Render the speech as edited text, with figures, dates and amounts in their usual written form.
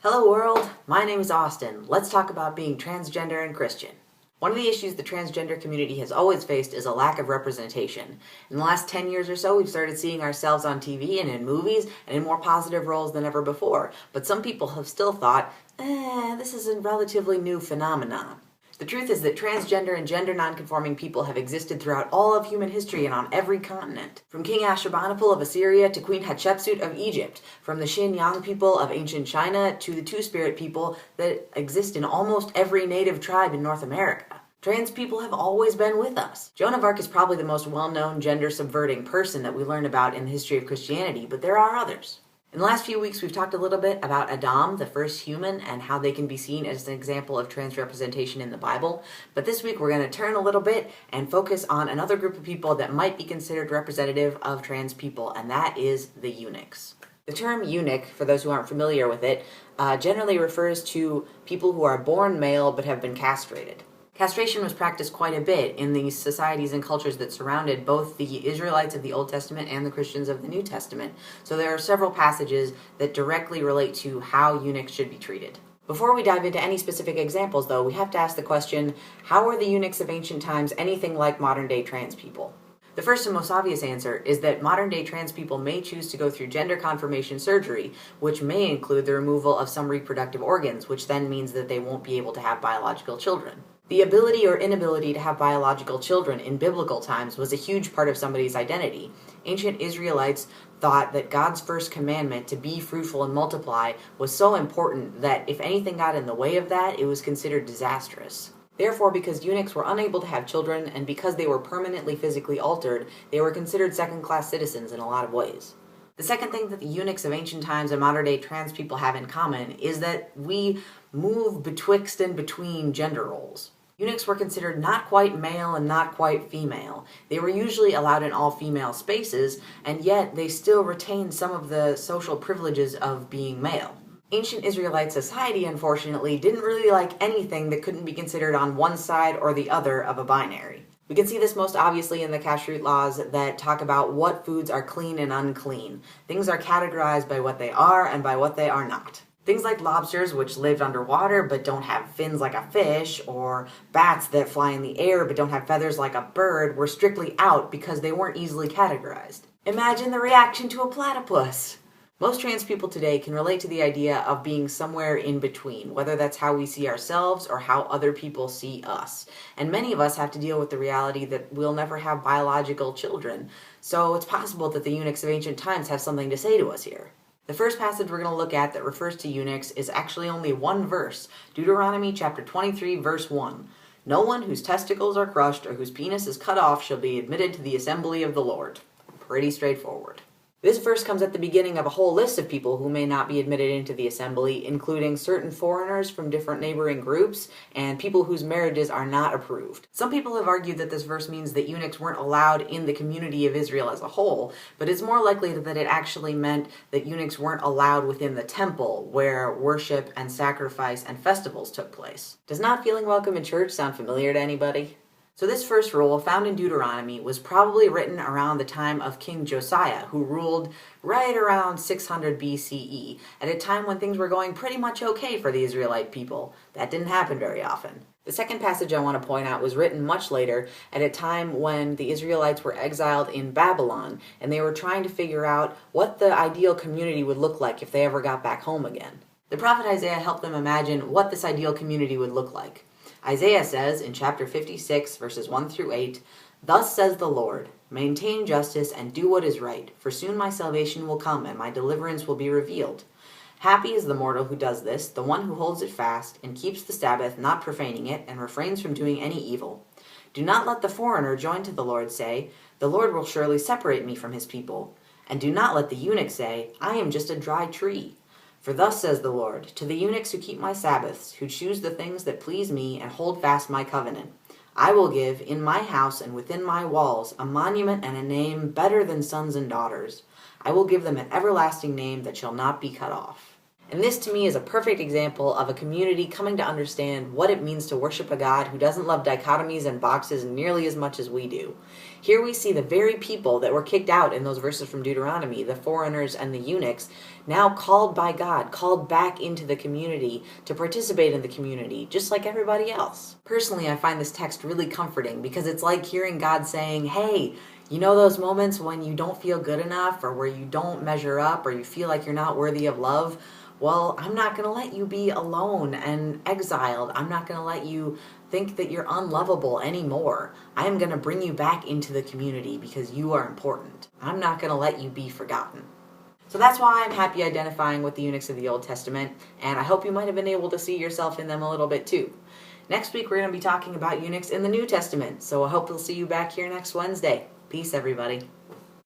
Hello world, my name is Austin. Let's talk about being transgender and Christian. One of the issues the transgender community has always faced is a lack of representation. In the last 10 years or so, we've started seeing ourselves on TV and in movies and in more positive roles than ever before, but some people have still thought, this is a relatively new phenomenon. The truth is that transgender and gender-non-conforming people have existed throughout all of human history and on every continent. From King Ashurbanipal of Assyria to Queen Hatshepsut of Egypt, from the Xinjiang people of ancient China to the Two-Spirit people that exist in almost every native tribe in North America. Trans people have always been with us. Joan of Arc is probably the most well-known gender-subverting person that we learn about in the history of Christianity, but there are others. In the last few weeks, we've talked a little bit about Adam, the first human, and how they can be seen as an example of trans representation in the Bible. But this week, we're going to turn a little bit and focus on another group of people that might be considered representative of trans people, and that is the eunuchs. The term eunuch, for those who aren't familiar with it, generally refers to people who are born male but have been castrated. Castration was practiced quite a bit in the societies and cultures that surrounded both the Israelites of the Old Testament and the Christians of the New Testament. So there are several passages that directly relate to how eunuchs should be treated. Before we dive into any specific examples, though, we have to ask the question, how were the eunuchs of ancient times anything like modern-day trans people? The first and most obvious answer is that modern-day trans people may choose to go through gender confirmation surgery, which may include the removal of some reproductive organs, which then means that they won't be able to have biological children. The ability or inability to have biological children in biblical times was a huge part of somebody's identity. Ancient Israelites thought that God's first commandment to be fruitful and multiply was so important that if anything got in the way of that, it was considered disastrous. Therefore, because eunuchs were unable to have children and because they were permanently physically altered, they were considered second-class citizens in a lot of ways. The second thing that the eunuchs of ancient times and modern-day trans people have in common is that we move betwixt and between gender roles. Eunuchs were considered not quite male and not quite female. They were usually allowed in all-female spaces, and yet they still retained some of the social privileges of being male. Ancient Israelite society, unfortunately, didn't really like anything that couldn't be considered on one side or the other of a binary. We can see this most obviously in the kashrut laws that talk about what foods are clean and unclean. Things are categorized by what they are and by what they are not. Things like lobsters, which lived underwater but don't have fins like a fish, or bats that fly in the air but don't have feathers like a bird, were strictly out because they weren't easily categorized. Imagine the reaction to a platypus! Most trans people today can relate to the idea of being somewhere in between, whether that's how we see ourselves or how other people see us. And many of us have to deal with the reality that we'll never have biological children, so it's possible that the eunuchs of ancient times have something to say to us here. The first passage we're going to look at that refers to eunuchs is actually only one verse, Deuteronomy chapter 23, verse 1. No one whose testicles are crushed or whose penis is cut off shall be admitted to the assembly of the Lord. Pretty straightforward. This verse comes at the beginning of a whole list of people who may not be admitted into the assembly, including certain foreigners from different neighboring groups and people whose marriages are not approved. Some people have argued that this verse means that eunuchs weren't allowed in the community of Israel as a whole, but it's more likely that it actually meant that eunuchs weren't allowed within the temple, where worship and sacrifice and festivals took place. Does not feeling welcome in church sound familiar to anybody? So this first rule, found in Deuteronomy, was probably written around the time of King Josiah, who ruled right around 600 BCE, at a time when things were going pretty much okay for the Israelite people. That didn't happen very often. The second passage I want to point out was written much later, at a time when the Israelites were exiled in Babylon, and they were trying to figure out what the ideal community would look like if they ever got back home again. The prophet Isaiah helped them imagine what this ideal community would look like. Isaiah says in chapter 56, verses 1 through 8, "Thus says the Lord, maintain justice and do what is right, for soon my salvation will come and my deliverance will be revealed. Happy is the mortal who does this, the one who holds it fast and keeps the Sabbath, not profaning it, and refrains from doing any evil. Do not let the foreigner join to the Lord say, the Lord will surely separate me from his people. And do not let the eunuch say, I am just a dry tree. For thus says the Lord, to the eunuchs who keep my Sabbaths, who choose the things that please me and hold fast my covenant, I will give in my house and within my walls a monument and a name better than sons and daughters. I will give them an everlasting name that shall not be cut off." And this to me is a perfect example of a community coming to understand what it means to worship a God who doesn't love dichotomies and boxes nearly as much as we do. Here we see the very people that were kicked out in those verses from Deuteronomy, the foreigners and the eunuchs, now called by God, called back into the community to participate in the community, just like everybody else. Personally, I find this text really comforting because it's like hearing God saying, hey, you know those moments when you don't feel good enough or where you don't measure up or you feel like you're not worthy of love? Well, I'm not going to let you be alone and exiled. I'm not going to let you think that you're unlovable anymore. I am going to bring you back into the community because you are important. I'm not going to let you be forgotten. So that's why I'm happy identifying with the eunuchs of the Old Testament, and I hope you might have been able to see yourself in them a little bit too. Next week we're going to be talking about eunuchs in the New Testament, so I hope we'll see you back here next Wednesday. Peace, everybody.